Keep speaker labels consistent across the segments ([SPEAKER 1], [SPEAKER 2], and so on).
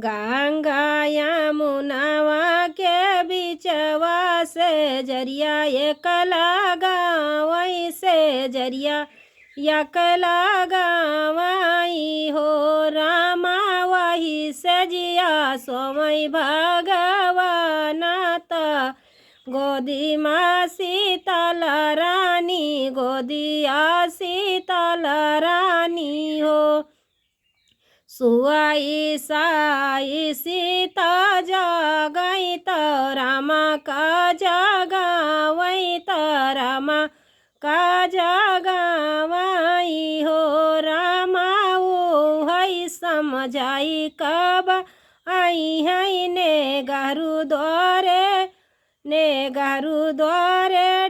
[SPEAKER 1] गंगा यमुनावा के बिचवा से जरिया एक लगावई से जरिया एक लगावई हो रामा वही से जिया सोमई भगवान त गोदी माँ शीतल रानी गोदिया शीतल रानी हो सुआई साई सीता जगई त रामा का जगवई त रामा का जगवई हो रामा वो है समझाई कब आई है ने गहरू द्वारे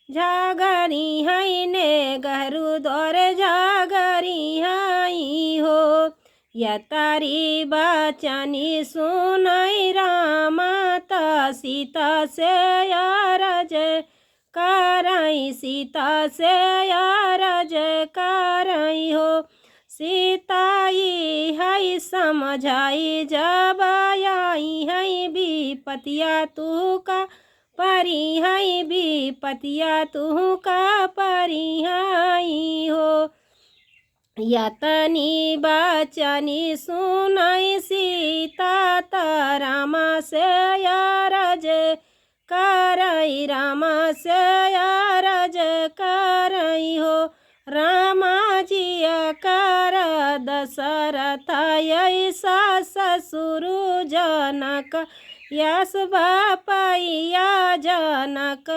[SPEAKER 1] झागरी है ने गहरू द्वारे झागरी है हो या तारी बचनी सुनई रामा त सीता से अरज करई सीता से अरज करई हो सीताई है समझाई जब आई है विपतिया तू का परी है विपतिया तू का परी है हो यतनी बचनी सुनई सीता त रामा से अरज करई रामा से अरज करई हो रामा जी कर दशरथ ऐसा ससुर जनक यश बापैया जनक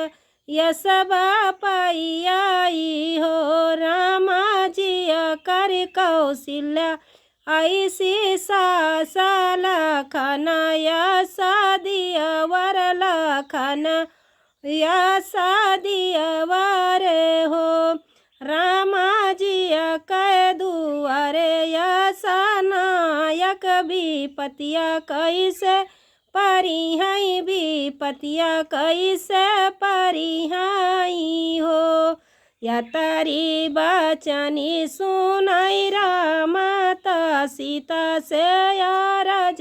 [SPEAKER 1] यश बापैया हो रामा जी कर कौशल्या ऐसी सास लखन यश दिया वर लखन यश दिया वर हो रामा जी कै दुआरे यश नायक विपतिया कैसे परी है विपतिया कैसे परी है हो या तारी बचनी सुनई रामा त सीता से अरज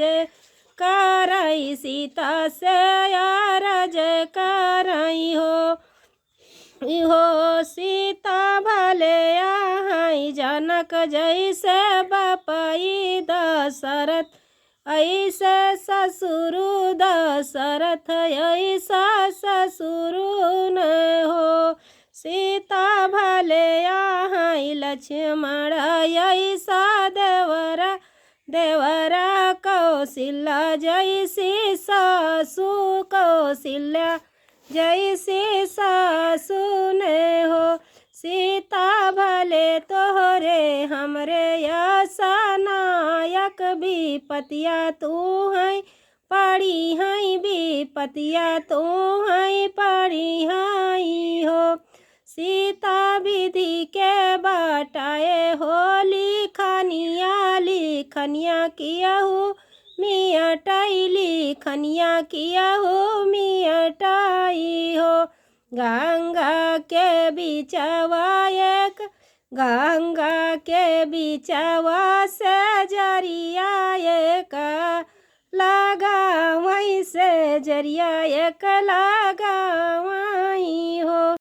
[SPEAKER 1] करई सीता से अरज करई हो सीता भले आई जनक जैसे बापई दशरथ ऐसे ससुर दशरथ ऐसा ससुर न हो सीता भले आई लक्ष्मण ऐसा देवरा कौशल्या जैसी सासु कौशल्या जैसी सासु ने हो सीता भले तोहरे हमरे यसा नायक विपतिया तू है पड़ी है विपतिया तू है पड़ी है हो सीता विधि के बटाए हो लिखनिया किया हो मियाटाई लिखनिया किया हो मियाटाई हो गंगा के बिचवा गंगा के बिचवा से जरिया एक लगा वहीं से जरिया एक लगा वहीं हो।